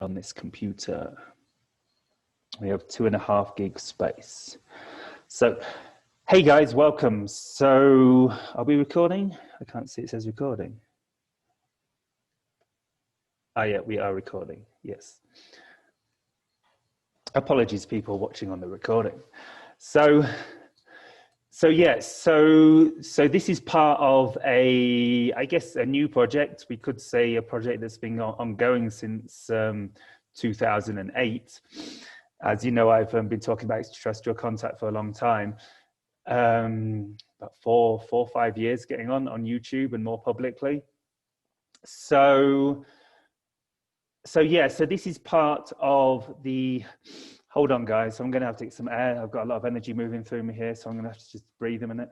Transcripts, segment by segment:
on this computer. We have 2.5 gig space. So, hey guys, welcome. So, are we recording? I can't see, it says recording. Ah, yeah, we are recording, yes. Apologies, people watching on the recording. So this is part of I guess, a new project. We could say a project that's been ongoing since 2008. As you know, I've been talking about extraterrestrial contact for a long time. About four or 5 years getting on YouTube and more publicly. So this is part of the, hold on guys, I'm going to have to take some air. I've got a lot of energy moving through me here, so I'm going to have to just breathe a minute.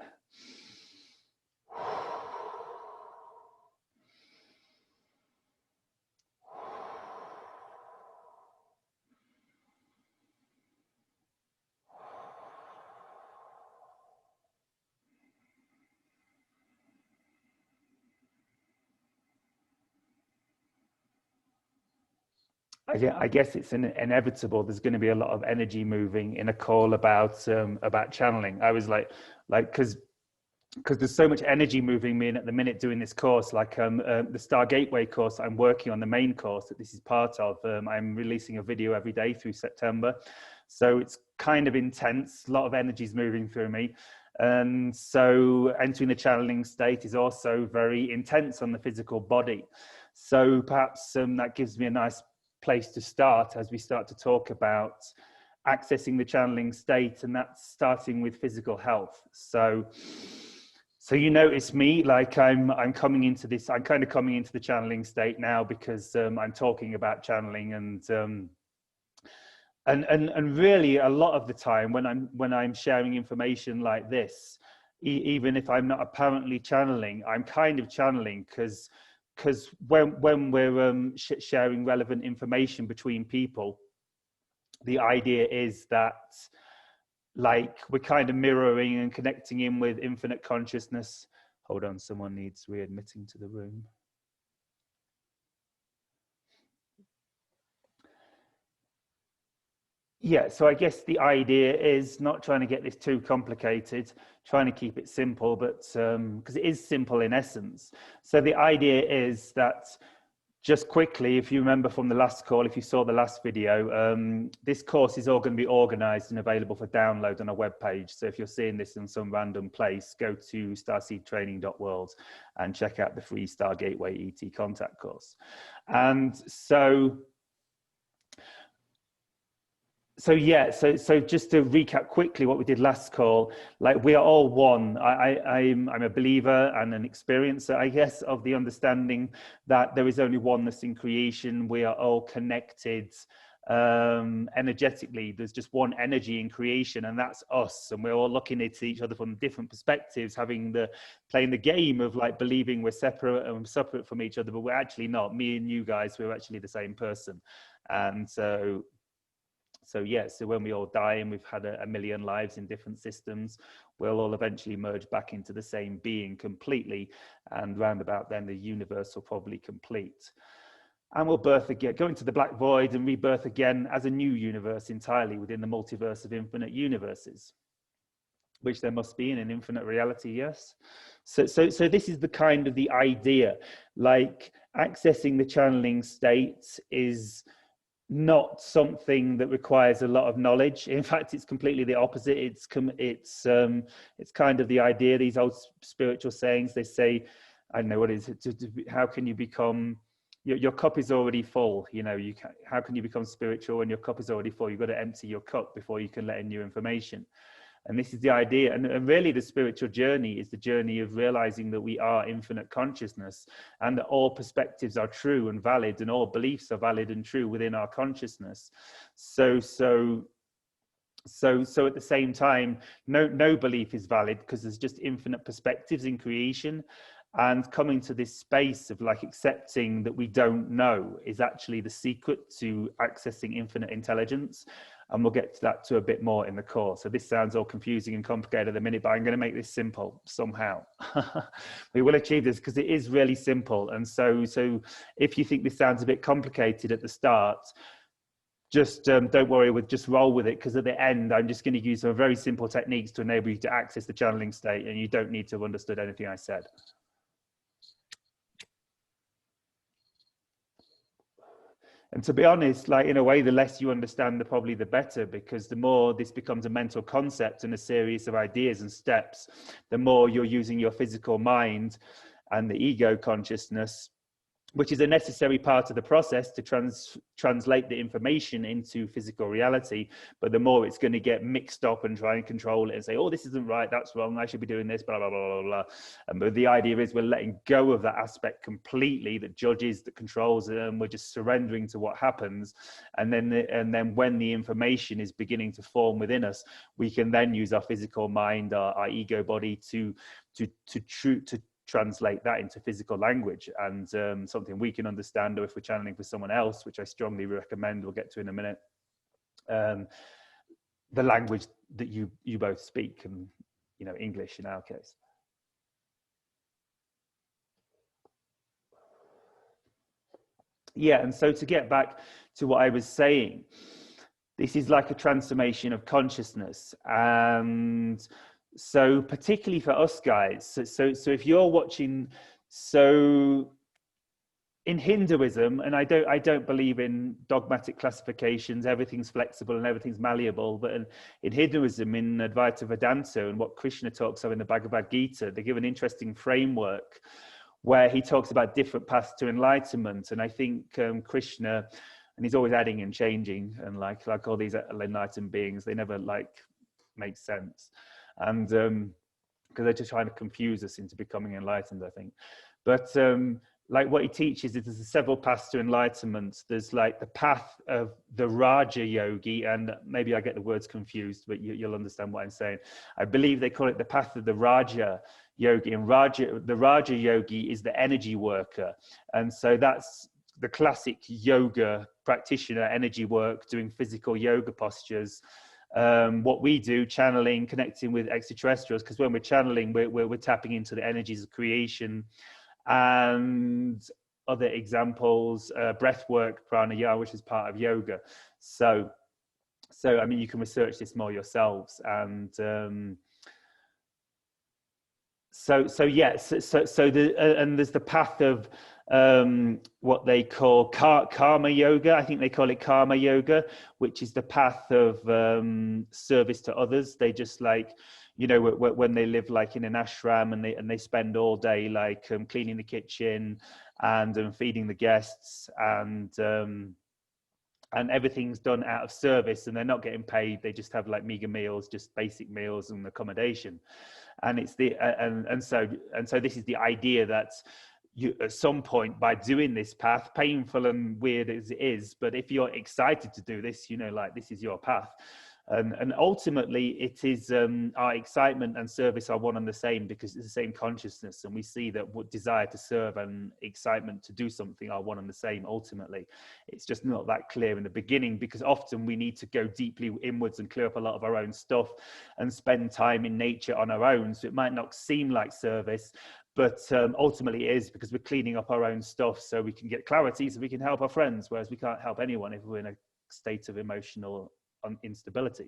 I guess it's inevitable. There's going to be a lot of energy moving in a call about channeling. I was like, because there's so much energy moving me in at the minute doing this course, like the Star Gateway course I'm working on, the main course that this is part of. I'm releasing a video every day through September. So it's kind of intense. A lot of energy is moving through me. And so entering the channeling state is also very intense on the physical body. So perhaps that gives me a nice place to start as we start to talk about accessing the channeling state, and that's starting with physical health. So you notice me, like I'm coming into this, I'm kind of coming into the channeling state now because I'm talking about channeling, and really a lot of the time when I'm sharing information like this, even if I'm not apparently channeling, I'm kind of channeling because when we're sharing relevant information between people, the idea is that like we're kind of mirroring and connecting in with infinite consciousness. Hold on, someone needs readmitting to the room. Yeah, so I guess the idea is not trying to get this too complicated, trying to keep it simple, but because it is simple in essence. So the idea is that, just quickly, if you remember from the last call, if you saw the last video, this course is all going to be organized and available for download on a web page. So if you're seeing this in some random place, go to starseedtraining.world and check out the free Star Gateway ET contact course. And so just to recap quickly what we did last call, like we are all one. I'm a believer and an experiencer, I guess, of the understanding that there is only oneness in creation. We are all connected energetically. There's just one energy in creation, and that's us. And we're all looking at each other from different perspectives, playing the game of like believing we're separate from each other, but we're actually not. Me and you guys, we're actually the same person. And so when we all die and we've had a million lives in different systems, we'll all eventually merge back into the same being completely, and round about then the universe will probably complete. And we'll birth again, go into the black void and rebirth again as a new universe entirely within the multiverse of infinite universes, which there must be in an infinite reality, yes? So this is the kind of the idea, like accessing the channeling state is not something that requires a lot of knowledge. In fact, it's completely the opposite. It's kind of the idea, these old spiritual sayings, they say, I don't know what it is, how can you become, your cup is already full, how can you become spiritual when your cup is already full? You've got to empty your cup before you can let in new information. And this is the idea. And really the spiritual journey is the journey of realizing that we are infinite consciousness, and that all perspectives are true and valid, and all beliefs are valid and true within our consciousness. So at the same time, no belief is valid, because there's just infinite perspectives in creation. And coming to this space of like accepting that we don't know is actually the secret to accessing infinite intelligence. And we'll get to that to a bit more in the course. So this sounds all confusing and complicated at the minute, but I'm going to make this simple somehow. We will achieve this because it is really simple. And so if you think this sounds a bit complicated at the start, just don't worry, just roll with it, because at the end, I'm just going to use some very simple techniques to enable you to access the channeling state, and you don't need to have understood anything I said. And to be honest, like in a way, the less you understand, probably the better, because the more this becomes a mental concept and a series of ideas and steps, the more you're using your physical mind and the ego consciousness, which is a necessary part of the process to translate the information into physical reality. But the more it's going to get mixed up and try and control it and say, oh, this isn't right, that's wrong, I should be doing this, blah, blah, blah, blah, blah. But the idea is we're letting go of that aspect completely, that judges, that controls it, and we're just surrendering to what happens. And then when the information is beginning to form within us, we can then use our physical mind, our ego body to translate that into physical language, and something we can understand, or if we're channeling for someone else, which I strongly recommend, we'll get to in a minute, the language that you both speak, and English in our case. Yeah, and so to get back to what I was saying, this is like a transformation of consciousness. And so particularly for us guys, so if you're watching, so in Hinduism, and I don't believe in dogmatic classifications, everything's flexible and everything's malleable, but in Hinduism, in Advaita Vedanta, and what Krishna talks of in the Bhagavad Gita, they give an interesting framework where he talks about different paths to enlightenment. And I think Krishna, and he's always adding and changing, and like all these enlightened beings, they never like make sense. And because they're just trying to confuse us into becoming enlightened, I think. But like what he teaches is there's several paths to enlightenment. There's like the path of the Raja Yogi, and maybe I get the words confused, but you'll understand what I'm saying. I believe they call it the path of the Raja Yogi, and the Raja Yogi is the energy worker. And so that's the classic yoga practitioner, energy work, doing physical yoga postures. What we do, channeling, connecting with extraterrestrials, because when we're channeling, we're tapping into the energies of creation. And other examples, breath work, pranayama, which is part of yoga. So I mean, you can research this more yourselves. And and there's the path of what they call karma yoga. I think they call it karma yoga, which is the path of service to others. They just like, when they live like in an ashram, and they spend all day like cleaning the kitchen and feeding the guests, and everything's done out of service, and they're not getting paid. They just have like meager meals, just basic meals and accommodation. And it's so this is the idea that you, at some point, by doing this path, painful and weird as it is, but if you're excited to do this, like this is your path. And ultimately, it is our excitement and service are one and the same, because it's the same consciousness. And we see that what desire to serve and excitement to do something are one and the same ultimately. It's just not that clear in the beginning, because often we need to go deeply inwards and clear up a lot of our own stuff and spend time in nature on our own. So it might not seem like service, but ultimately it is, because we're cleaning up our own stuff so we can get clarity, so we can help our friends, whereas we can't help anyone if we're in a state of emotional instability.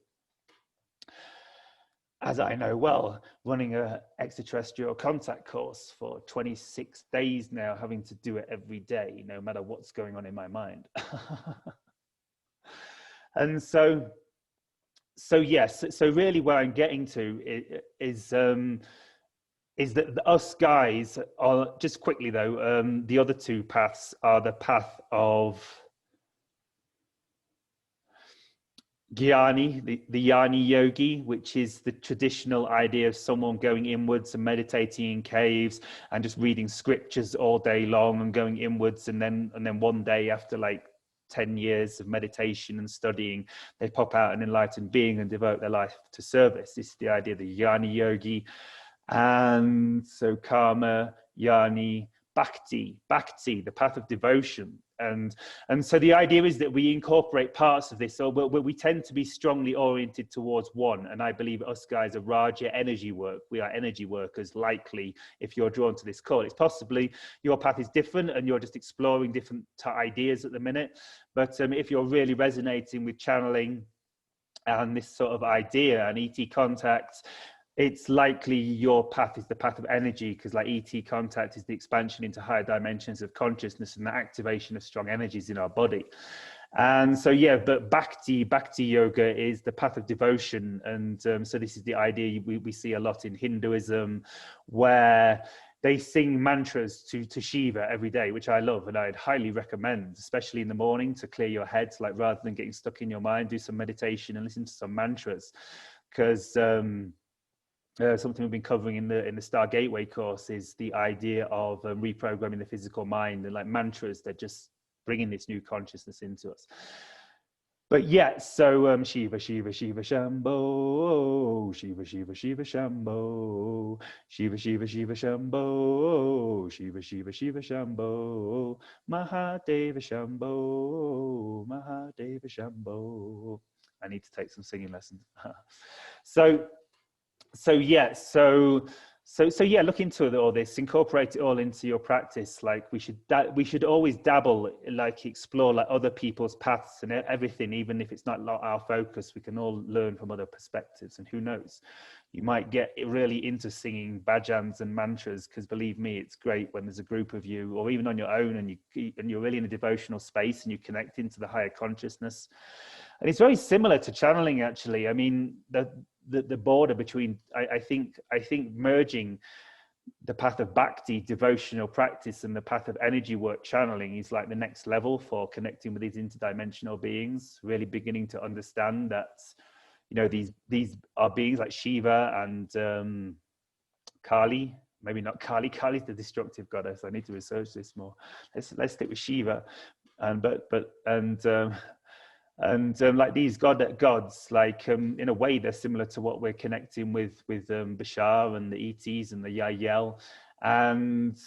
As I know well, running an extraterrestrial contact course for 26 days now, having to do it every day, no matter what's going on in my mind. And so yes, so really where I'm getting to is that us guys are, just quickly though, the other two paths are the path of Jnani, the Jnani yogi, which is the traditional idea of someone going inwards and meditating in caves and just reading scriptures all day long and going inwards, and then one day, after like 10 years of meditation and studying, they pop out an enlightened being and devote their life to service. This is the idea of the Jnani yogi. And so karma yani bhakti, the path of devotion. And so the idea is that we incorporate parts of this, so we tend to be strongly oriented towards one. And I believe us guys are Raja energy work. We are energy workers. Likely, if you're drawn to this call, it's possibly your path is different and you're just exploring different ideas at the minute. But if you're really resonating with channeling and this sort of idea and ET contact, it's likely your path is the path of energy, because like ET contact is the expansion into higher dimensions of consciousness and the activation of strong energies in our body. And so, yeah, but bhakti yoga is the path of devotion. And so this is the idea we see a lot in Hinduism, where they sing mantras to Shiva every day, which I love and I'd highly recommend, especially in the morning, to clear your head, like rather than getting stuck in your mind, do some meditation and listen to some mantras. Because something we've been covering in the Star Gateway course is the idea of reprogramming the physical mind, and like mantras that just bringing this new consciousness into us. But yeah, so Shiva, Shiva, Shiva, Shambho, Shiva, Shiva, Shiva, Shambho, Shiva, Shiva, Shiva, Shambho, Shiva, Shiva, Shiva, Shambho, Mahadeva Shambho, Mahadeva Shambho. I need to take some singing lessons. So yeah, look into all this, incorporate it all into your practice. Like we should always dabble, like explore like other people's paths and everything, even if it's not our focus. We can all learn from other perspectives, and who knows, you might get really into singing bhajans and mantras, because believe me, it's great when there's a group of you, or even on your own, and you're really in a devotional space and you connect into the higher consciousness. And it's very similar to channeling, actually. I mean, the border between, I think merging the path of bhakti, devotional practice, and the path of energy work, channeling, is like the next level for connecting with these interdimensional beings, really beginning to understand that, you know, these are beings like Shiva and Kali. Maybe not Kali. Kali's the destructive goddess. I need to research this more. Let's stick with Shiva. And like these gods, like in a way, they're similar to what we're connecting with Bashar and the ETs and the Yael. And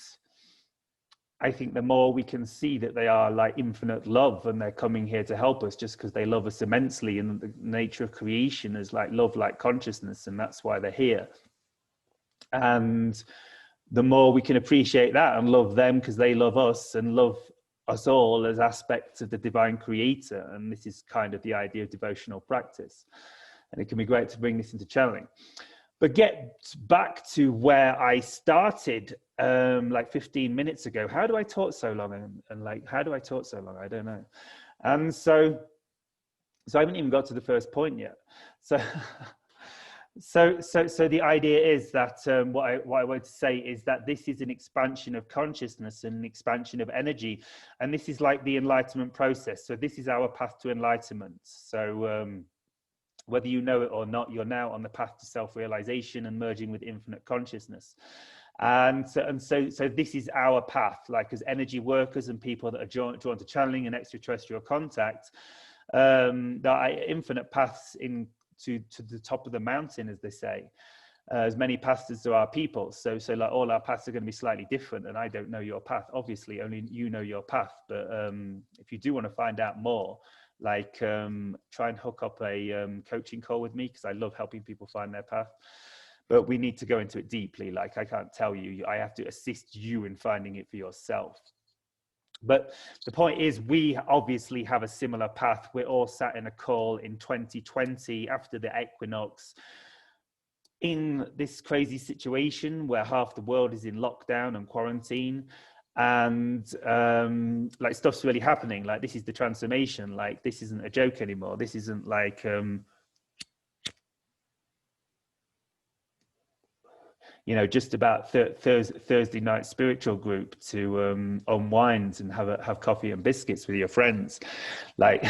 I think the more we can see that they are like infinite love, and they're coming here to help us just because they love us immensely, and the nature of creation is like love, like consciousness, and that's why they're here. And the more we can appreciate that and love them because they love us, and love us all as aspects of the divine creator. And this is kind of the idea of devotional practice, and it can be great to bring this into channeling. But get back to where I started like 15 minutes ago. How do I talk so long? And like, how do I talk so long? I don't know. And so I haven't even got to the first point yet. So the idea is that what I want to say is that this is an expansion of consciousness and an expansion of energy, and this is like the enlightenment process. So this is our path to enlightenment. So whether you know it or not, you're now on the path to self-realization and merging with infinite consciousness. And so this is our path, like as energy workers and people that are drawn to channeling and extraterrestrial contact. There are infinite paths to the top of the mountain, as they say, as many paths as there are people. So like all our paths are going to be slightly different, and I don't know your path. Obviously, only you know your path. But if you do want to find out more, like try and hook up a coaching call with me, because I love helping people find their path. But we need to go into it deeply. Like I can't tell you, I have to assist you in finding it for yourself. But the point is, we obviously have a similar path. We're all sat in a call in 2020 after the equinox, in this crazy situation where half the world is in lockdown and quarantine, and like stuff's really happening. Like this is the transformation. Like this isn't a joke anymore. This isn't like you know, just about Thursday night spiritual group to unwind and have coffee and biscuits with your friends. Like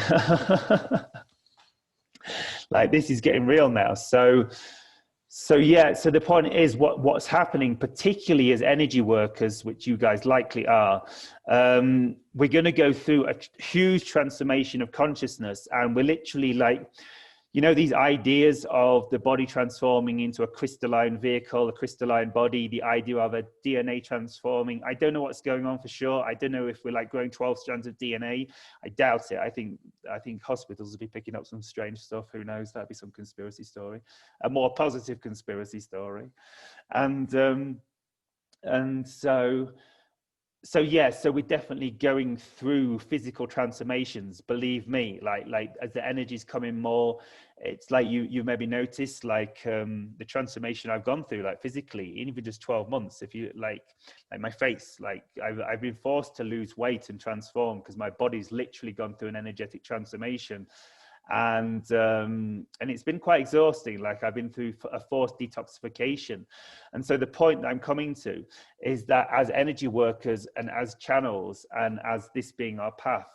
like this is getting real now. So yeah, so the point is what's happening, particularly as energy workers, which you guys likely are, we're going to go through a huge transformation of consciousness, and we're literally like you know, these ideas of the body transforming into a crystalline vehicle, a crystalline body, the idea of a DNA transforming. I don't know what's going on for sure. I don't know if we're like growing 12 strands of DNA. I doubt it. I think hospitals will be picking up some strange stuff. Who knows? That'd be some conspiracy story, a more positive conspiracy story. And so we're definitely going through physical transformations, believe me. Like as the energy's coming more, it's like you maybe noticed like the transformation I've gone through, like physically, even just 12 months. If you like my face, like I've been forced to lose weight and transform because my body's literally gone through an energetic transformation. And it's been quite exhausting. Like I've been through a forced detoxification. And so the point that I'm coming to is that as energy workers and as channels and as this being our path,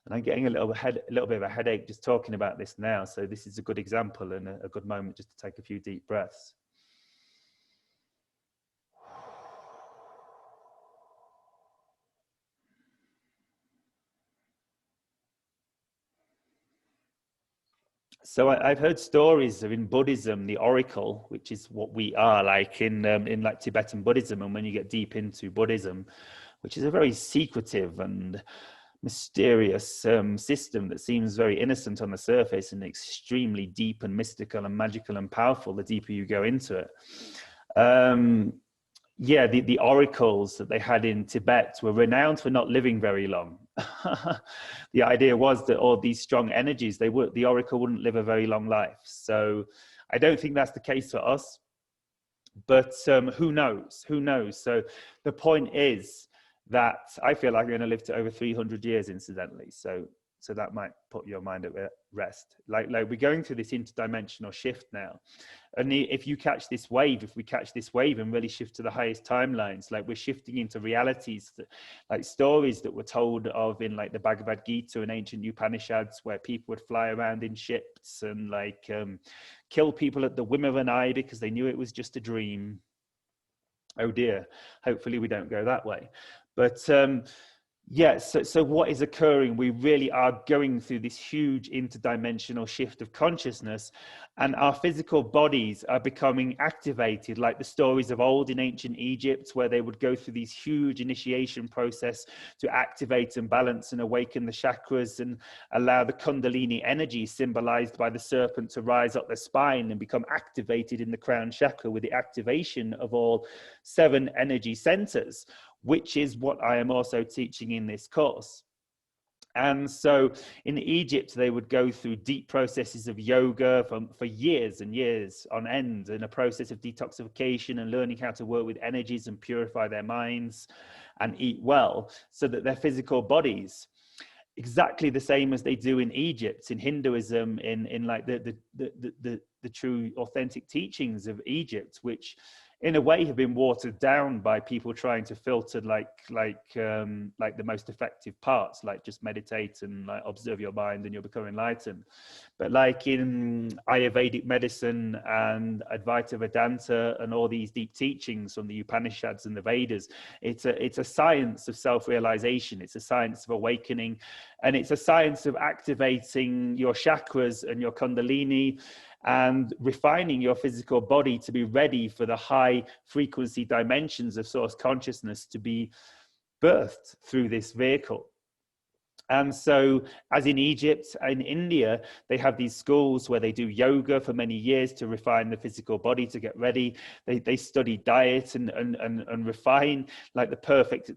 and I'm getting a little bit of a headache just talking about this now. So this is a good example and a good moment just to take a few deep breaths. So I've heard stories of in Buddhism, the oracle, which is what we are like in like Tibetan Buddhism. And when you get deep into Buddhism, which is a very secretive and mysterious system that seems very innocent on the surface and extremely deep and mystical and magical and powerful, the deeper you go into it. Yeah, the oracles that they had in Tibet were renowned for not living very long. The idea was that all these strong energies, the oracle wouldn't live a very long life. So I don't think that's the case for us, but who knows? Who knows? So the point is that I feel like I'm going to live to over 300 years, incidentally. So that might put your mind at rest. Like we're going through this interdimensional shift now. And if we catch this wave and really shift to the highest timelines, like we're shifting into realities, like stories that were told of in like the Bhagavad Gita and ancient Upanishads, where people would fly around in ships and like kill people at the whim of an eye because they knew it was just a dream. Oh dear, hopefully we don't go that way. But yeah, so what is occurring? We really are going through this huge interdimensional shift of consciousness, and our physical bodies are becoming activated, like the stories of old in ancient Egypt, where they would go through these huge initiation process to activate and balance and awaken the chakras and allow the Kundalini energy symbolized by the serpent to rise up the spine and become activated in the crown chakra with the activation of all 7 energy centers, which is what I am also teaching in this course. And so in Egypt, they would go through deep processes of yoga for years and years on end, in a process of detoxification and learning how to work with energies and purify their minds and eat well, so that their physical bodies, exactly the same as they do in Egypt, in Hinduism, in like the true authentic teachings of Egypt, which in a way have been watered down by people trying to filter like the most effective parts, like just meditate and like observe your mind and you'll become enlightened. But like in Ayurvedic medicine and Advaita Vedanta and all these deep teachings from the Upanishads and the Vedas, it's a science of self-realization. It's a science of awakening, and it's a science of activating your chakras and your Kundalini and refining your physical body to be ready for the high frequency dimensions of source consciousness to be birthed through this vehicle. And so, as in Egypt and India, they have these schools where they do yoga for many years to refine the physical body, to get ready. They study diet and refine like the perfect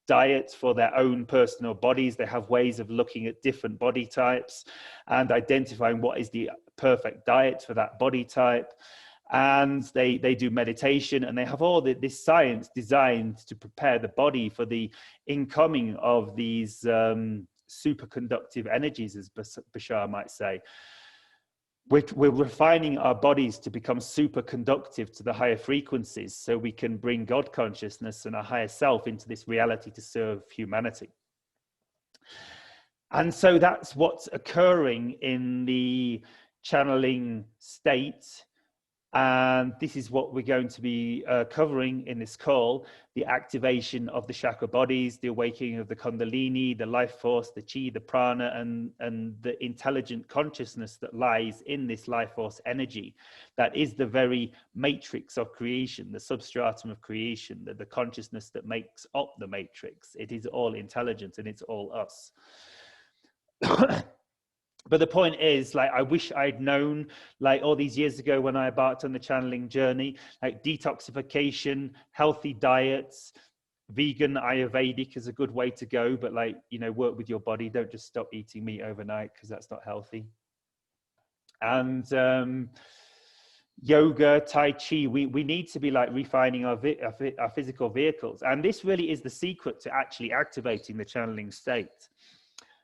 diet for their own personal bodies. They have ways of looking at different body types and identifying what is the perfect diet for that body type. And they do meditation, and they have all this science designed to prepare the body for the incoming of these superconductive energies, as Bashar might say. We're refining our bodies to become superconductive to the higher frequencies, so we can bring God consciousness and our higher self into this reality to serve humanity. And so that's what's occurring in the channeling state And this is what we're going to be covering in this call: the activation of the chakra bodies, the awakening of the kundalini, the life force, the chi, the prana, and the intelligent consciousness that lies in this life force energy. That is the very matrix of creation, the substratum of creation, the consciousness that makes up the matrix. It is all intelligence and it's all us. But the point is, like, I wish I'd known, like, all these years ago when I embarked on the channeling journey, like detoxification, healthy diets, vegan, Ayurvedic is a good way to go. But, like, you know, work with your body. Don't just stop eating meat overnight, because that's not healthy. And yoga, Tai Chi, we need to be like refining our physical vehicles. And this really is the secret to actually activating the channeling state.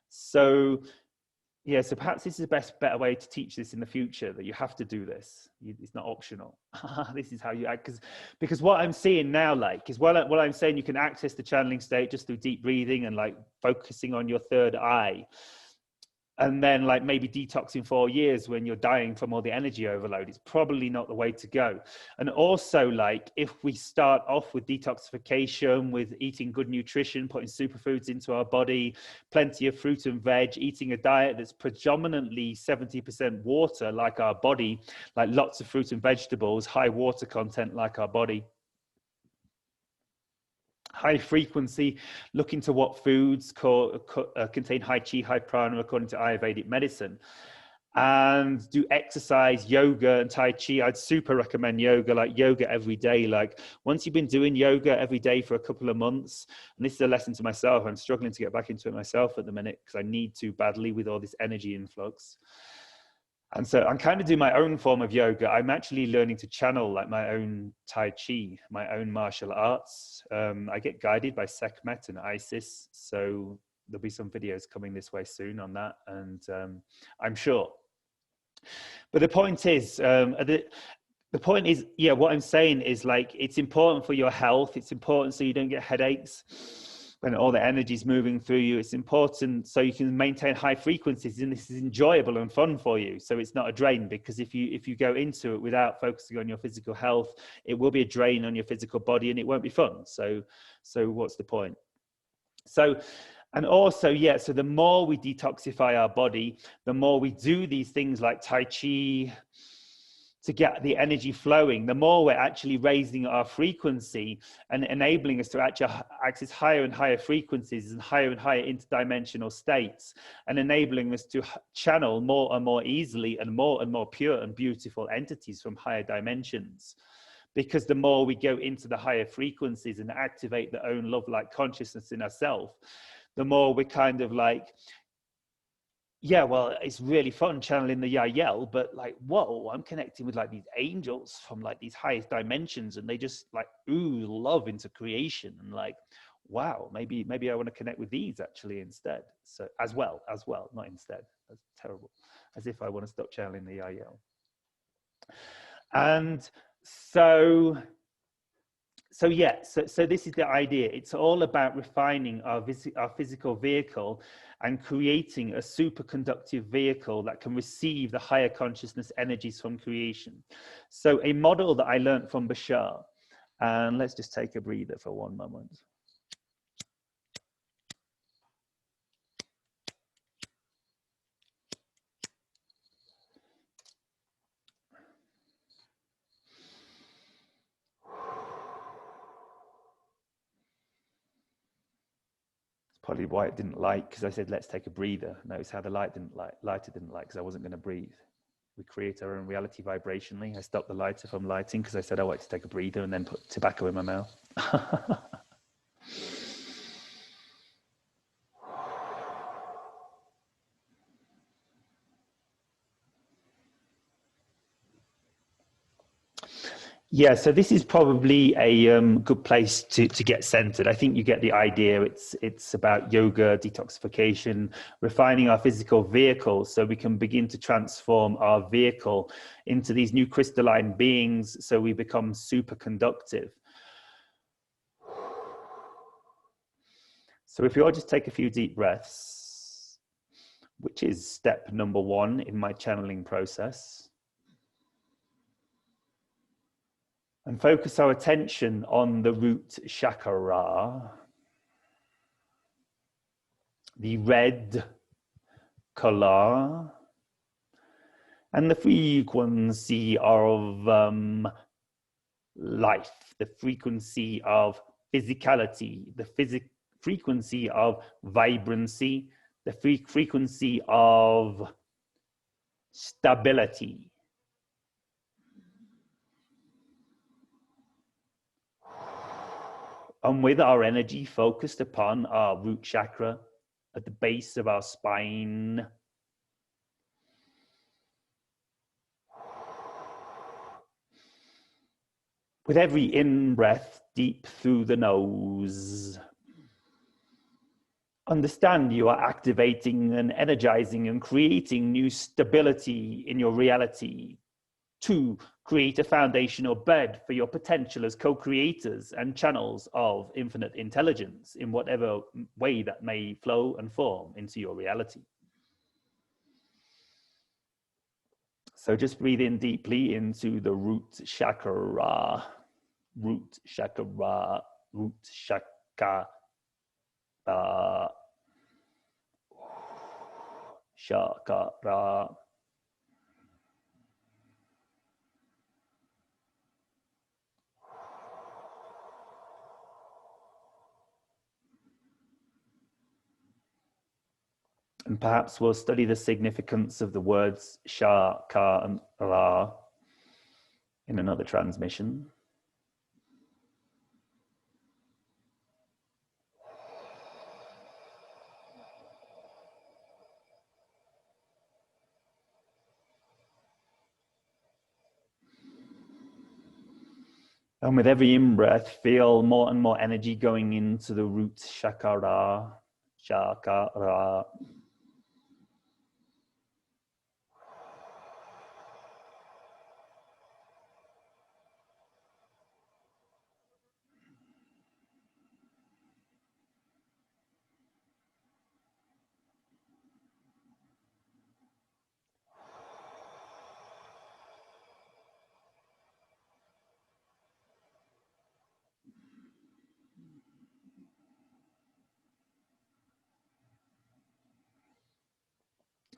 So, yeah, so perhaps this is the better way to teach this in the future, that you have to do this. It's not optional. This is how you act. Because what I'm seeing now, like, is what I'm saying, you can access the channeling state just through deep breathing and like focusing on your third eye. And then, like, maybe detoxing for years when you're dying from all the energy overload. It's probably not the way to go. And also, like, if we start off with detoxification, with eating good nutrition, putting superfoods into our body, plenty of fruit and veg, eating a diet that's predominantly 70% water, like our body, like lots of fruit and vegetables, high water content, like our body. High frequency, look into what foods contain high chi, high prana, according to Ayurvedic medicine. And do exercise, yoga and Tai Chi. I'd super recommend yoga, like yoga every day. Like, once you've been doing yoga every day for a couple of months, and this is a lesson to myself, I'm struggling to get back into it myself at the minute, because I need to badly with all this energy influx. And so I'm kind of doing my own form of yoga. I'm actually learning to channel like my own Tai Chi, my own martial arts. I get guided by Sekhmet and Isis. So there'll be some videos coming this way soon on that. And I'm sure. But the point is, yeah, what I'm saying is, like, it's important for your health. It's important so you don't get headaches when all the energy is moving through you. It's important so you can maintain high frequencies, and this is enjoyable and fun for you. So it's not a drain, because if you go into it without focusing on your physical health, it will be a drain on your physical body and it won't be fun. So what's the point? So, and also, yeah, so the more we detoxify our body, the more we do these things like Tai Chi to get the energy flowing, the more we're actually raising our frequency and enabling us to actually access higher and higher frequencies and higher interdimensional states, and enabling us to channel more and more easily and more pure and beautiful entities from higher dimensions. Because the more we go into the higher frequencies and activate the own love-like consciousness in ourselves, the more we're kind of like, yeah, well, it's really fun channeling the Yael, but like, whoa, I'm connecting with like these angels from like these highest dimensions, and they just like ooze love into creation, and like, wow, maybe I want to connect with these actually instead. So as well, not instead. That's terrible. As if I want to stop channeling the Yael. And so yeah, so this is the idea. It's all about refining our physical vehicle and creating a superconductive vehicle that can receive the higher consciousness energies from creation. So a model that I learned from Bashar, and let's just take a breather for one moment. Probably why it didn't light, because I said, let's take a breather. Notice how the lighter didn't light, because I wasn't going to breathe. We create our own reality vibrationally. I stopped the lighter from lighting because I said I wanted to take a breather and then put tobacco in my mouth. Yeah, so this is probably a good place to get centered. I think you get the idea. It's about yoga, detoxification, refining our physical vehicle so we can begin to transform our vehicle into these new crystalline beings so we become superconductive. So if you all just take a few deep breaths, which is step number 1 in my channeling process. And focus our attention on the root chakra, the red color, and the frequency of life, the frequency of physicality, the frequency of vibrancy, the frequency of stability. And with our energy focused upon our root chakra at the base of our spine, with every in-breath deep through the nose, understand you are activating and energizing and creating new stability in your reality to create a foundational bed for your potential as co-creators and channels of infinite intelligence in whatever way that may flow and form into your reality. So just breathe in deeply into the root chakra, root chakra, root chakra, chakra. And perhaps we'll study the significance of the words sha, ka, and ra in another transmission. And with every in-breath, feel more and more energy going into the root chakra, chakra.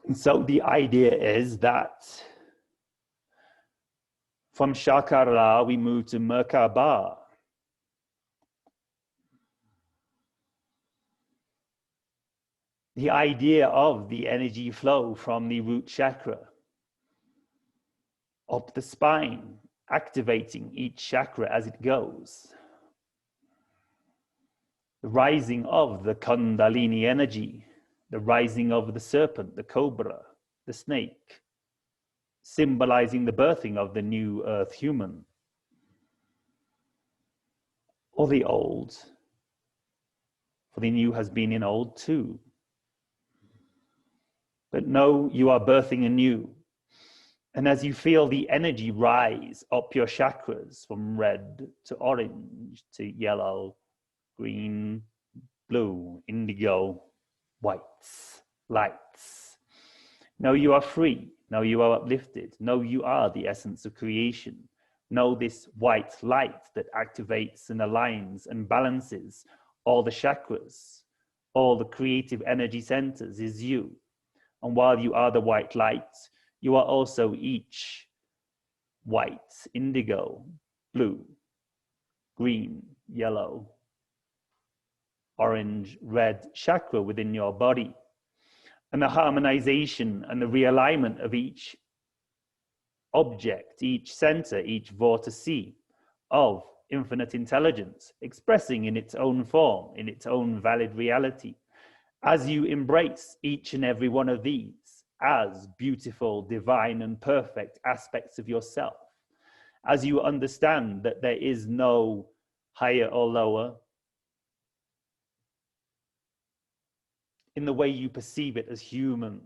And so the idea is that from chakra, we move to Merkaba. The idea of the energy flow from the root chakra up the spine, activating each chakra as it goes. The rising of the Kundalini energy, the rising of the serpent, the cobra, the snake, symbolizing the birthing of the new earth human, or the old, for the new has been in old too. But know you are birthing anew. And as you feel the energy rise up your chakras from red to orange to yellow, green, blue, indigo, whites, lights, know you are free. Know you are uplifted. Know you are the essence of creation. Know this white light that activates and aligns and balances all the chakras, all the creative energy centers is you. And while you are the white light, you are also each white, indigo, blue, green, yellow, orange, red chakra within your body. And the harmonization and the realignment of each object, each center, each vortice of infinite intelligence, expressing in its own form, in its own valid reality. As you embrace each and every one of these as beautiful, divine, and perfect aspects of yourself, as you understand that there is no higher or lower in the way you perceive it as humans,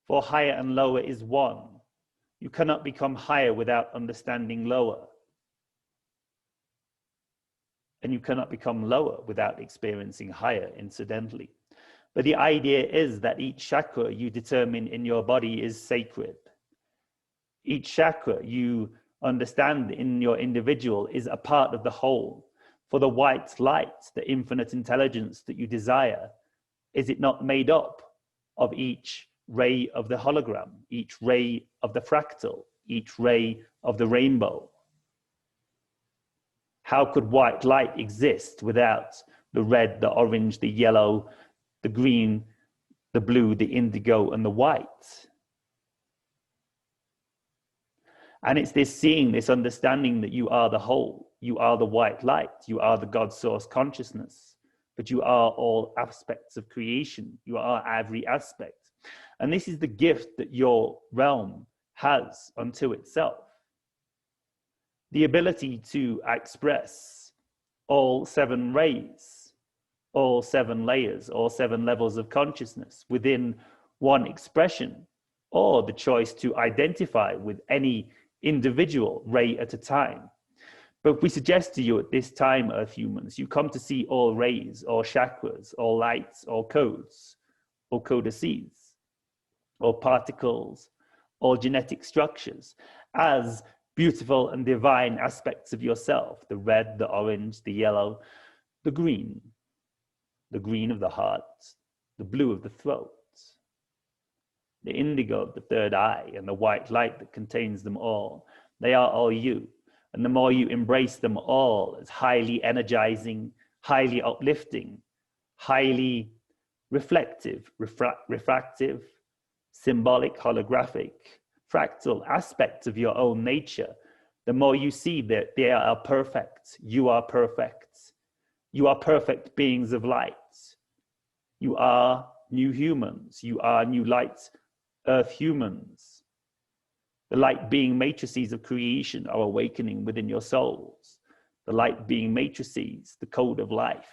for higher and lower is one. You cannot become higher without understanding lower. And you cannot become lower without experiencing higher, incidentally. But the idea is that each chakra you determine in your body is sacred. Each chakra you understand in your individual is a part of the whole. For the white light, the infinite intelligence that you desire, is it not made up of each ray of the hologram, each ray of the fractal, each ray of the rainbow? How could white light exist without the red, the orange, the yellow, the green, the blue, the indigo, and the white? And it's this seeing, this understanding that you are the whole, you are the white light, you are the God source consciousness, but you are all aspects of creation, you are every aspect. And this is the gift that your realm has unto itself. The ability to express all 7 rays, all 7 layers, all 7 levels of consciousness within one expression, or the choice to identify with any individual ray at a time. But we suggest to you at this time, Earth humans, you come to see all rays, all chakras, all lights, all codes, all codices, all particles, all genetic structures as beautiful and divine aspects of yourself: the red, the orange, the yellow, the green of the heart, the blue of the throat, the indigo of the third eye, and the white light that contains them all. They are all you. And the more you embrace them all as highly energizing, highly uplifting, highly reflective, refractive, symbolic, holographic, fractal aspects of your own nature, the more you see that they are perfect. You are perfect. You are perfect beings of light. You are new humans. You are new light Earth humans. The light being matrices of creation are awakening within your souls. The light being matrices, the code of life,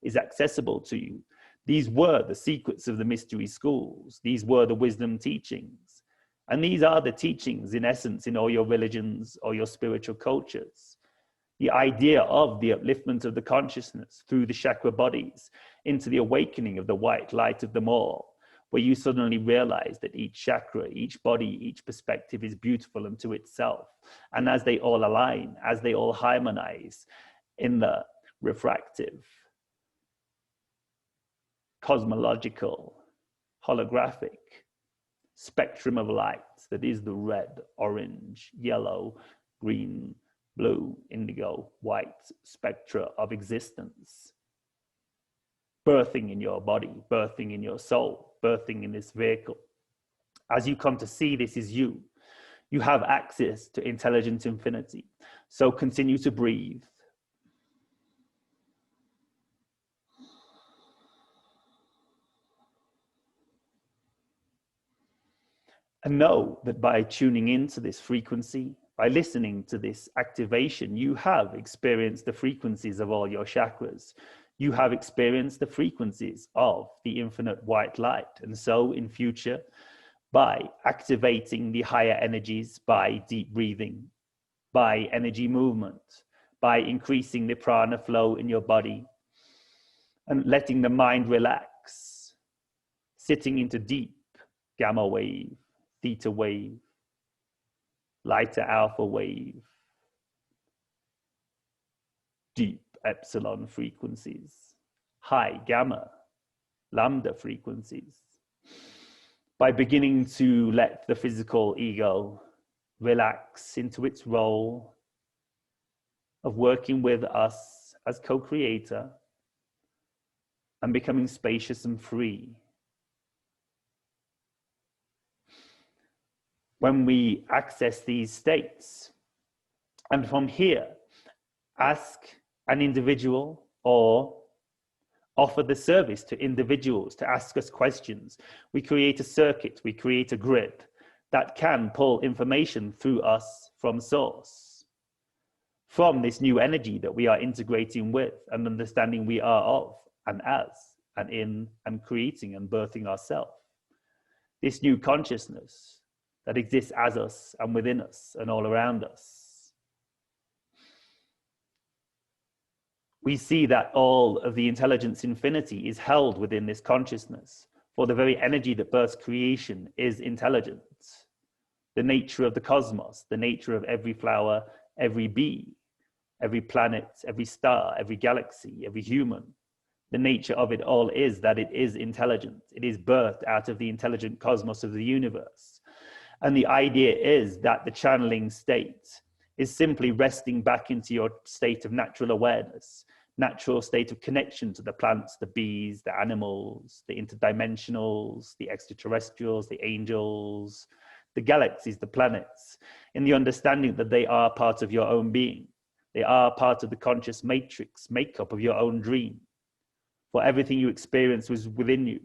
is accessible to you. These were the secrets of the mystery schools. These were the wisdom teachings. And these are the teachings, in essence, in all your religions or your spiritual cultures. The idea of the upliftment of the consciousness through the chakra bodies into the awakening of the white light of them all, where you suddenly realize that each chakra, each body, each perspective is beautiful unto itself. And as they all align, as they all harmonize in the refractive, cosmological, holographic spectrum of light that is the red, orange, yellow, green, blue, indigo, white spectra of existence, birthing in your body, birthing in your soul, birthing in this vehicle. As you come to see this is you, you have access to intelligent infinity. So continue to breathe. And know that by tuning into this frequency, by listening to this activation, you have experienced the frequencies of all your chakras. You have experienced the frequencies of the infinite white light. And so in future, by activating the higher energies, by deep breathing, by energy movement, by increasing the prana flow in your body, and letting the mind relax, sitting into deep gamma wave, theta wave, lighter alpha wave, deep epsilon frequencies, high gamma, lambda frequencies. By beginning to let the physical ego relax into its role of working with us as co-creator and becoming spacious and free. When we access these states, and from here, ask an individual or offer the service to individuals to ask us questions. We create a circuit, we create a grid that can pull information through us from source, from this new energy that we are integrating with and understanding we are of and as and in and creating and birthing ourselves. This new consciousness that exists as us and within us and all around us. We see that all of the intelligence infinity is held within this consciousness, for the very energy that births creation is intelligence. the nature of the cosmos, the nature of every flower, every bee, every planet, every star, every galaxy, every human. The nature of it all is that it is intelligent. It is birthed out of the intelligent cosmos of the universe. And the idea is that the channeling state is simply resting back into your state of natural awareness, natural state of connection to the plants, the bees, the animals, the interdimensionals, the extraterrestrials, the angels, the galaxies, the planets, in the understanding that they are part of your own being. They are part of the conscious matrix makeup of your own dream. For everything you experience was within you.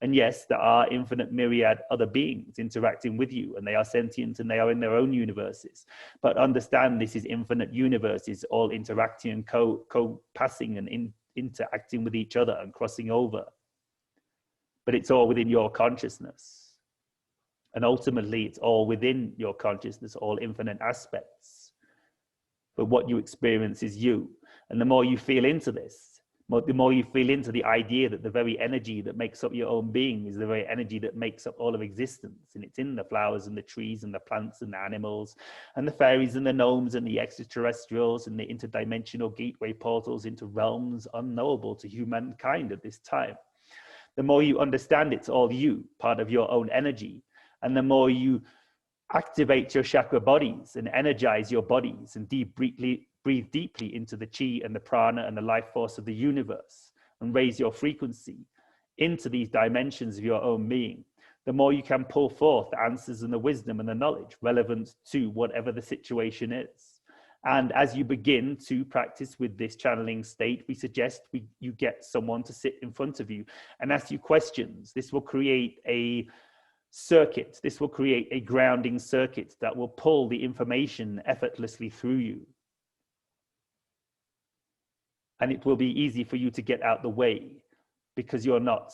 And yes, there are infinite myriad other beings interacting with you, and they are sentient and they are in their own universes. But understand this is infinite universes all interacting and co-passing and interacting with each other and crossing over. But it's all within your consciousness. And ultimately, it's all within your consciousness, all infinite aspects. But what you experience is you. And the more you feel into this, the more you feel into the idea that the very energy that makes up your own being is the very energy that makes up all of existence. And it's in the flowers and the trees and the plants and the animals and the fairies and the gnomes and the extraterrestrials and the interdimensional gateway portals into realms unknowable to humankind at this time. The more you understand it's all you, part of your own energy, and the more you activate your chakra bodies and energize your bodies and breathe deeply into the chi and the prana and the life force of the universe and raise your frequency into these dimensions of your own being, the more you can pull forth the answers and the wisdom and the knowledge relevant to whatever the situation is. And as you begin to practice with this channeling state, we suggest you get someone to sit in front of you and ask you questions. This will create a circuit. This will create a grounding circuit that will pull the information effortlessly through you. And it will be easy for you to get out the way because you're not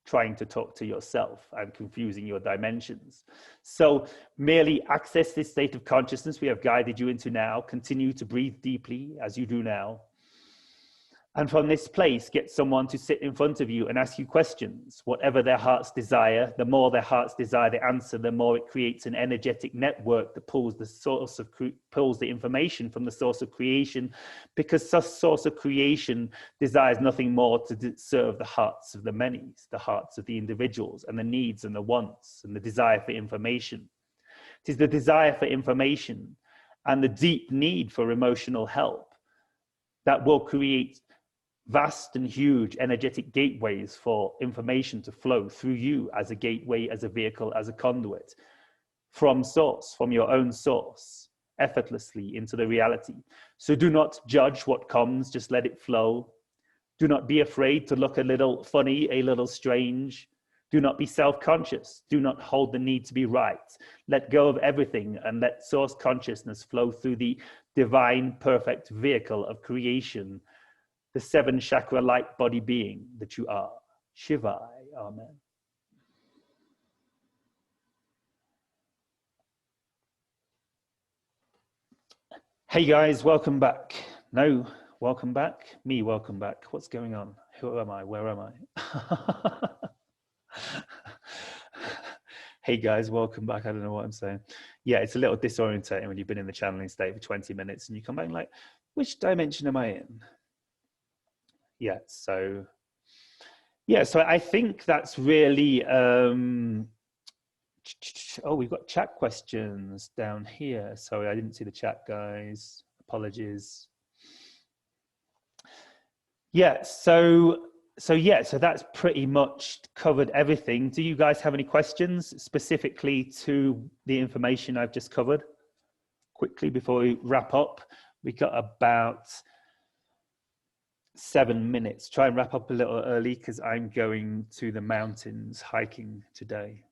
trying to talk to yourself and confusing your dimensions. So merely access this state of consciousness we have guided you into now. Continue to breathe deeply as you do now. And from this place, get someone to sit in front of you and ask you questions, whatever their hearts desire. The more their hearts desire the answer, the more it creates an energetic network that pulls the information from the source of creation, because the source of creation desires nothing more to serve the hearts of the many, the hearts of the individuals, and the needs and the wants and the desire for information. It is the desire for information and the deep need for emotional help that will create vast and huge energetic gateways for information to flow through you as a gateway, as a vehicle, as a conduit from source, from your own source, effortlessly into the reality. So do not judge what comes, just let it flow. Do not be afraid to look a little funny, a little strange. Do not be self-conscious. Do not hold the need to be right. Let go of everything and let source consciousness flow through the divine, perfect vehicle of creation, the 7 chakra light body being that you are. Shivai. Amen. Hey guys, welcome back. No, welcome back. Me, welcome back. What's going on? Who am I? Where am I? Hey guys, welcome back. I don't know what I'm saying. Yeah, it's a little disorientating when you've been in the channeling state for 20 minutes and you come back like, which dimension am I in? Yeah, so I think that's really, oh, we've got chat questions down here. Sorry, I didn't see the chat, guys. Apologies. Yeah, so that's pretty much covered everything. Do you guys have any questions specifically to the information I've just covered? Quickly before we wrap up, we got about 7 minutes. Try and wrap up a little early because I'm going to the mountains hiking today.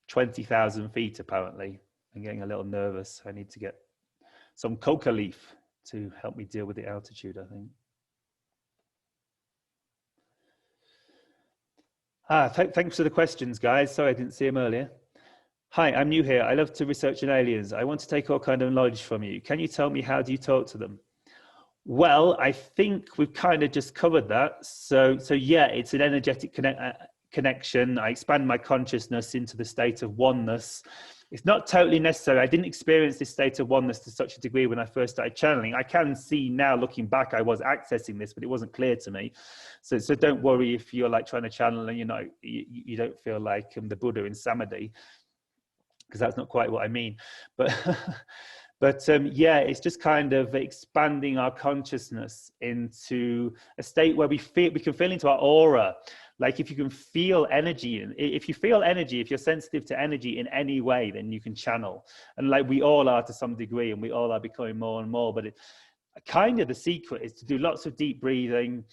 $20,000 feet apparently. I'm getting a little nervous. I need to get some coca leaf to help me deal with the altitude, I think. Thanks for the questions, guys. Sorry I didn't see them earlier. Hi, I'm new here. I love to research on aliens. I want to take all kind of knowledge from you. Can you tell me, how do you talk to them? Well, I think we've kind of just covered that. So yeah, it's an energetic connection. I expand my consciousness into the state of oneness. It's not totally necessary. I didn't experience this state of oneness to such a degree when I first started channeling. I can see now, looking back, I was accessing this, but it wasn't clear to me. So don't worry if you're like trying to channel and you don't feel like the Buddha in Samadhi, because that's not quite what I mean. But but yeah, it's just kind of expanding our consciousness into a state where we can feel into our aura. Like if you can feel energy, and if you feel energy, if you're sensitive to energy in any way, then you can channel. And like we all are to some degree, and we all are becoming more and more. But kind of the secret is to do lots of deep breathing,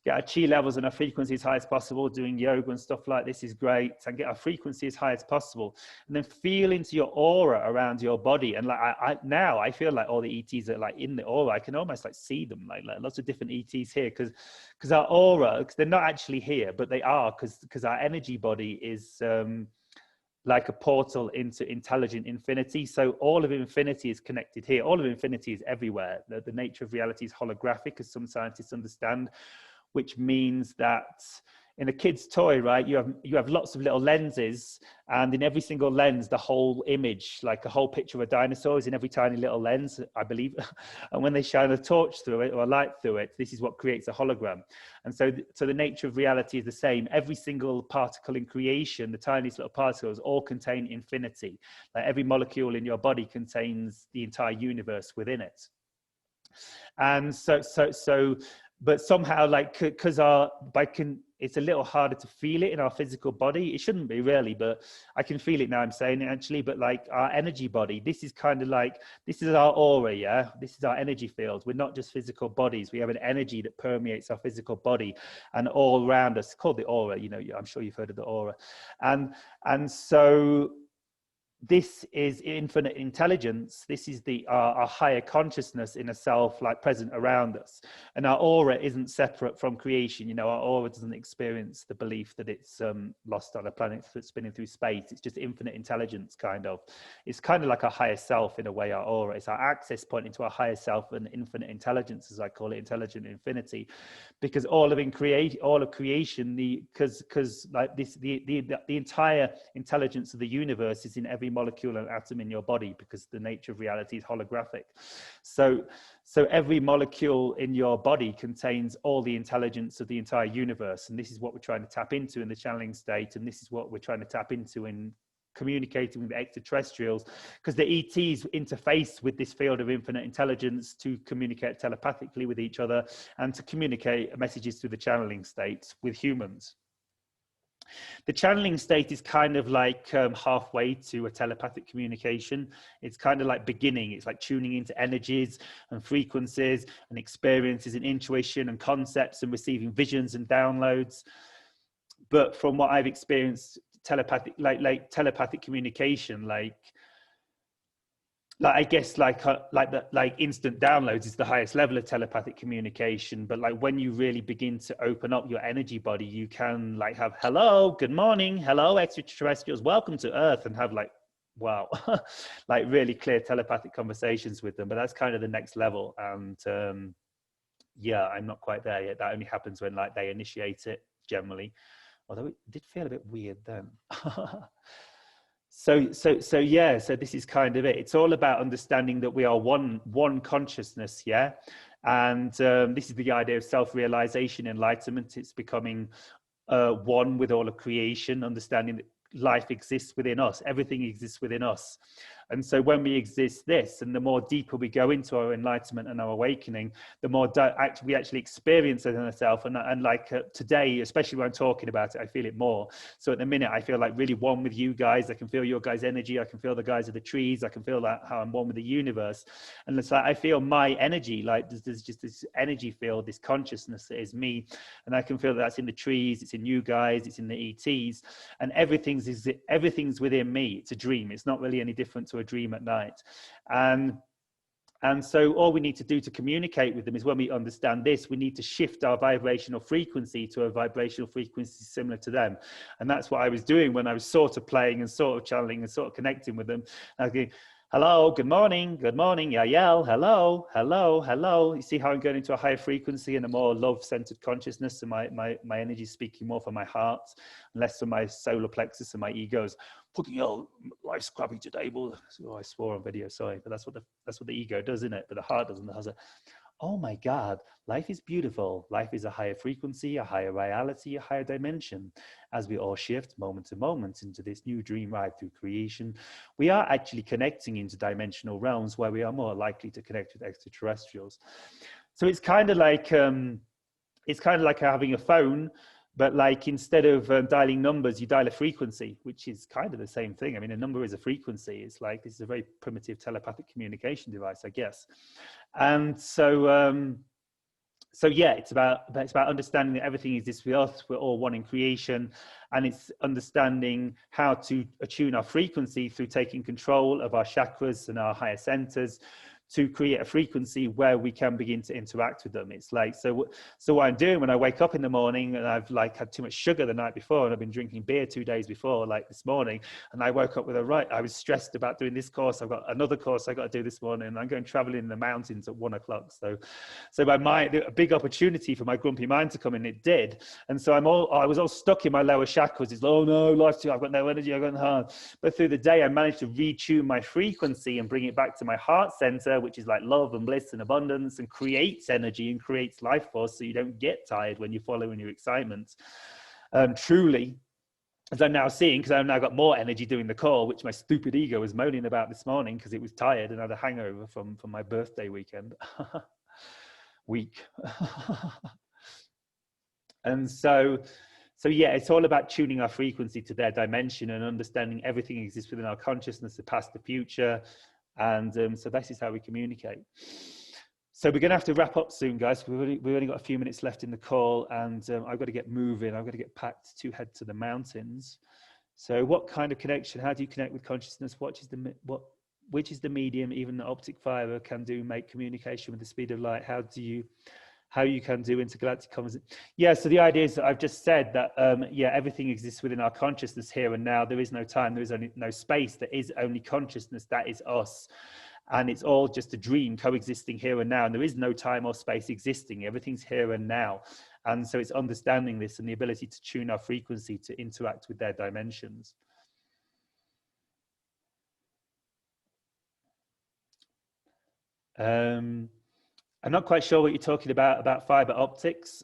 get our chi levels and our frequency as high as possible. Doing yoga and stuff like this is great, and get our frequency as high as possible, and then feel into your aura around your body. And like now I feel like all the ETs are like in the aura. I can almost like see them, like lots of different ETs here, because our aura, they're not actually here, but they are, because our energy body is like a portal into intelligent infinity. So all of infinity is connected here. All of infinity is everywhere. The nature of reality is holographic, as some scientists understand, which means that in a kid's toy, right, you have lots of little lenses, and in every single lens, the whole image, like a whole picture of a dinosaur, is in every tiny little lens, I believe. And when they shine a torch through it or a light through it, this is what creates a hologram. And so the nature of reality is the same. Every single particle in creation, the tiniest little particles, all contain infinity. Like every molecule in your body contains the entire universe within it. And but somehow, like, because it's a little harder to feel it in our physical body. It shouldn't be really, but I can feel it now I'm saying it actually. But like our energy body, this is kind of like, this is our aura, yeah? This is our energy field. We're not just physical bodies. We have an energy that permeates our physical body and all around us, called the aura. I'm sure you've heard of the aura. And so this is infinite intelligence. This is our higher consciousness in a self, like present around us. And our aura isn't separate from creation. Our aura doesn't experience the belief that it's lost on a planet that's spinning through space. It's just infinite intelligence, kind of. It's kind of like our higher self in a way, our aura. It's our access point into our higher self and infinite intelligence, as I call it, intelligent infinity. Because all of creation, because like this, the entire intelligence of the universe is in every molecule and atom in your body, because the nature of reality is holographic. So every molecule in your body contains all the intelligence of the entire universe, and this is what we're trying to tap into in the channeling state, and this is what we're trying to tap into in communicating with the extraterrestrials, because the ETs interface with this field of infinite intelligence to communicate telepathically with each other and to communicate messages through the channeling state with humans. The channeling state is kind of like halfway to a telepathic communication. It's kind of like beginning. It's like tuning into energies and frequencies and experiences and intuition and concepts and receiving visions and downloads. But from what I've experienced, telepathic communication, like I guess like instant downloads is the highest level of telepathic communication. But like when you really begin to open up your energy body, you can like have hello, good morning, hello extraterrestrials, welcome to Earth, and have like, wow, like really clear telepathic conversations with them. But that's kind of the next level. And yeah, I'm not quite there yet. That only happens when like they initiate it generally. Although it did feel a bit weird then. So yeah, so this is kind of it. It's all about understanding that we are one consciousness, yeah? And this is the idea of self-realization, enlightenment. It's becoming one with all of creation, understanding that life exists within us. Everything exists within us. And so when we exist this, and the more deeper we go into our enlightenment and our awakening, the more we actually experience it in ourselves. And like today, especially when I'm talking about it, I feel it more. So at the minute, I feel like really one with you guys. I can feel your guys' energy. I can feel the guys of the trees. I can feel that how I'm one with the universe. And it's like I feel my energy, like there's just this energy field, this consciousness that is me. And I can feel that's in the trees, it's in you guys, it's in the ETs, and everything's within me. It's a dream. It's not really any different to a dream at night. And so all we need to do to communicate with them is, when we understand this, we need to shift our vibrational frequency to a vibrational frequency similar to them. And that's what I was doing when I was sort of playing and sort of channeling and sort of connecting with them. Hello, good morning, yeah, yell, hello, hello, hello. You see how I'm going into a higher frequency and a more love-centered consciousness, and my energy is speaking more from my heart, and less from my solar plexus and my egos. Fucking hell, life's crappy today, but oh, I swore on video, sorry, but that's what the ego does, isn't it? But the heart doesn't. It has a, oh my God, life is beautiful. Life is a higher frequency, a higher reality, a higher dimension. As we all shift moment to moment into this new dream ride through creation, we are actually connecting into dimensional realms where we are more likely to connect with extraterrestrials. So it's kind of like having a phone, but like instead of dialing numbers, you dial a frequency, which is kind of the same thing. I mean, a number is a frequency. It's like, this is a very primitive telepathic communication device, I guess. And so, so yeah, it's about understanding that everything exists with us. We're all one in creation, and it's understanding how to attune our frequency through taking control of our chakras and our higher centers, to create a frequency where we can begin to interact with them. It's like, so what I'm doing when I wake up in the morning, and I've like had too much sugar the night before, and I've been drinking beer 2 days before, like this morning, and I woke up with I was stressed about doing this course. I've got another course I got to do this morning, and I'm going traveling in the mountains at 1 o'clock. So my mind, a big opportunity for my grumpy mind to come in, it did. And so I was all stuck in my lower chakras. It's like, oh no, life's too, I've got no energy, I've got no heart. But through the day, I managed to retune my frequency and bring it back to my heart center, which is like love and bliss and abundance, and creates energy and creates life force, so you don't get tired when you're following your excitement. Truly, as I'm now seeing, because I've now got more energy doing the call, which my stupid ego was moaning about this morning because it was tired and had a hangover from my birthday weekend. And so yeah, it's all about tuning our frequency to their dimension and understanding everything exists within our consciousness, the past, the future. And so this is how we communicate. So we're going to have to wrap up soon, guys. We've only got a few minutes left in the call, and I've got to get moving. I've got to get packed to head to the mountains. So what kind of connection? How do you connect with consciousness? Which is the medium even the optic fiber can do, make communication with the speed of light? How you can do intergalactic conversation? Yeah, so the idea is that I've just said that, yeah, everything exists within our consciousness here and now. There is no time, there is only no space, there is only consciousness, that is us. And it's all just a dream coexisting here and now. And there is no time or space existing, everything's here and now. And so it's understanding this and the ability to tune our frequency to interact with their dimensions. I'm not quite sure what you're talking about fiber optics.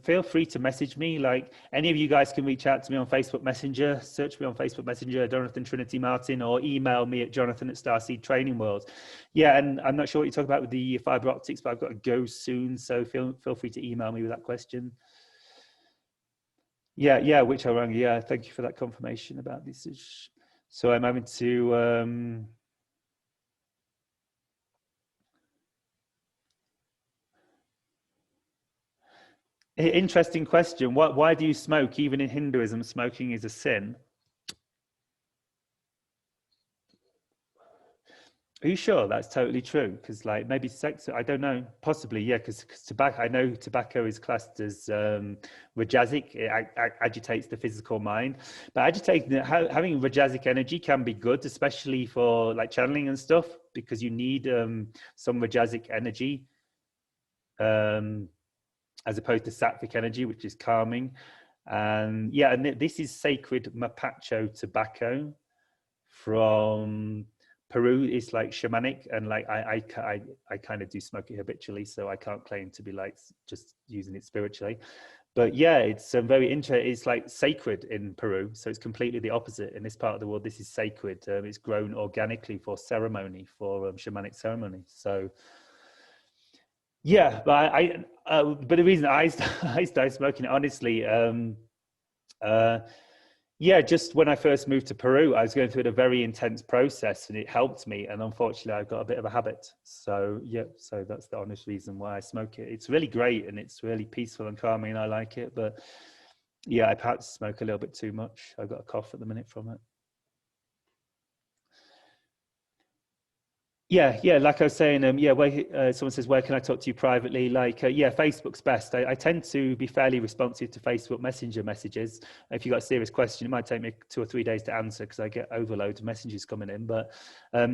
Feel free to message me. Like, any of you guys can reach out to me on Facebook Messenger, search me on Facebook Messenger, Jonathan Trinity Martin, or email me at Jonathan@Starseed Training World. Yeah, and I'm not sure what you're talking about with the fiber optics, but I've got to go soon. So feel free to email me with that question. Yeah, which I rang. Yeah, thank you for that confirmation about this. So I'm having to... Interesting question. Why do you smoke? Even in Hinduism, smoking is a sin. Are you sure that's totally true? Because like maybe sex, I don't know, possibly, yeah, because tobacco, I know tobacco is classed as Rajasic. It agitates the physical mind, but having Rajasic energy can be good, especially for like channeling and stuff, because you need some Rajasic energy as opposed to Sattvic energy, which is calming. And yeah, and this is sacred Mapacho tobacco from Peru. It's like shamanic, and like I kind of do smoke it habitually, so I can't claim to be like just using it spiritually. But yeah, it's very interesting. It's like sacred in Peru, so it's completely the opposite. In this part of the world, this is sacred. It's grown organically for ceremony, for shamanic ceremony. So yeah, but but the reason I started smoking it, honestly, yeah, just when I first moved to Peru, I was going through a very intense process, and it helped me. And unfortunately, I got a bit of a habit. So yeah, so that's the honest reason why I smoke it. It's really great, and it's really peaceful and calming, and I like it. But yeah, I perhaps smoke a little bit too much. I've got a cough at the minute from it. Yeah, like I was saying, yeah, someone says, where can I talk to you privately? Like, yeah, Facebook's best. I tend to be fairly responsive to Facebook Messenger messages. If you've got a serious question, it might take me 2 or 3 days to answer because I get overload of messages coming in. But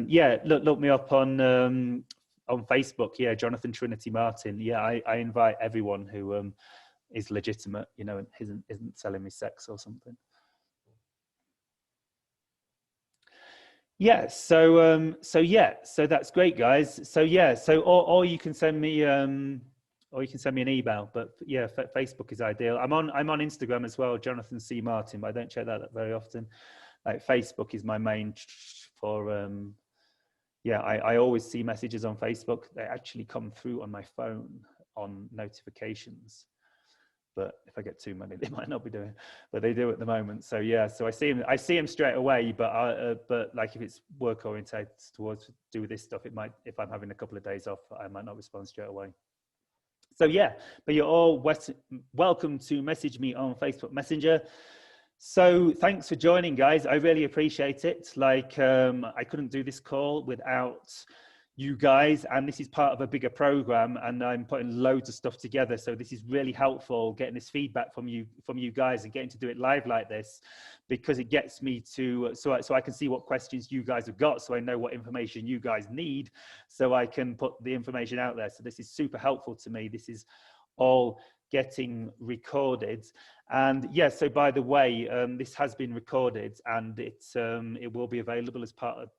yeah, look me up on Facebook. Yeah, Jonathan Trinity Martin. Yeah, I invite everyone who is legitimate, you know, and isn't selling me sex or something. Yeah, so that's great, guys. So yeah, so or you can send me or you can send me an email. But yeah, Facebook is ideal. I'm on Instagram as well, Jonathan C Martin, but I don't check that very often. Like Facebook is my main for yeah, I always see messages on Facebook. They actually come through on my phone on notifications. But if I get too many, they might not be doing, but they do at the moment. So yeah, so I see them straight away. But like if it's work oriented towards do this stuff, it might, if I'm having a couple of days off, I might not respond straight away. So yeah, but you're all welcome to message me on Facebook Messenger. So thanks for joining, guys. I really appreciate it. Like I couldn't do this call without you guys, and this is part of a bigger program, and I'm putting loads of stuff together. So this is really helpful, getting this feedback from you guys and getting to do it live like this, because it gets me to so I can see what questions you guys have got, so I know what information you guys need, so I can put the information out there. So this is super helpful to me. This is all getting recorded. And yeah, so by the way, this has been recorded, and it will be available as part of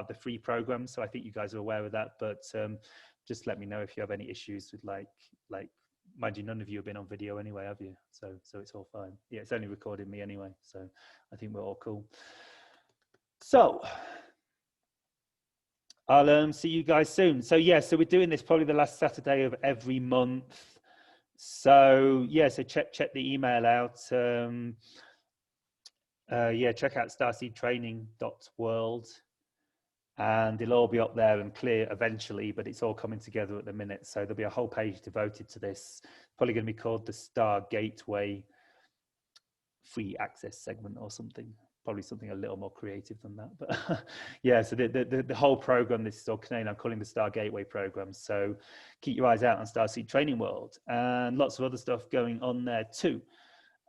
the free program. So I think you guys are aware of that, but just let me know if you have any issues with like mind you, none of you have been on video anyway, have you? So it's all fine. Yeah, it's only recording me anyway, so I think we're all cool. So I'll see you guys soon. So yeah, so we're doing this probably the last Saturday of every month. So yeah, so check the email out. Yeah, check out starseedtraining.world. And it'll all be up there and clear eventually, but it's all coming together at the minute. So there'll be a whole page devoted to this. Probably going to be called the Star Gateway free access segment or something. Probably something a little more creative than that. But yeah, so the whole program, this is all contained, I'm calling the Star Gateway program. So keep your eyes out on Starseed Training World, and lots of other stuff going on there too.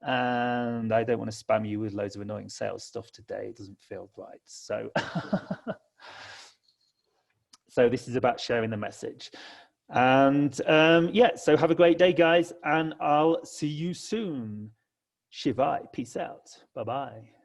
And I don't want to spam you with loads of annoying sales stuff today. It doesn't feel right. So so this is about sharing the message. And yeah, so have a great day, guys, and I'll see you soon. Shivai, peace out. Bye-bye.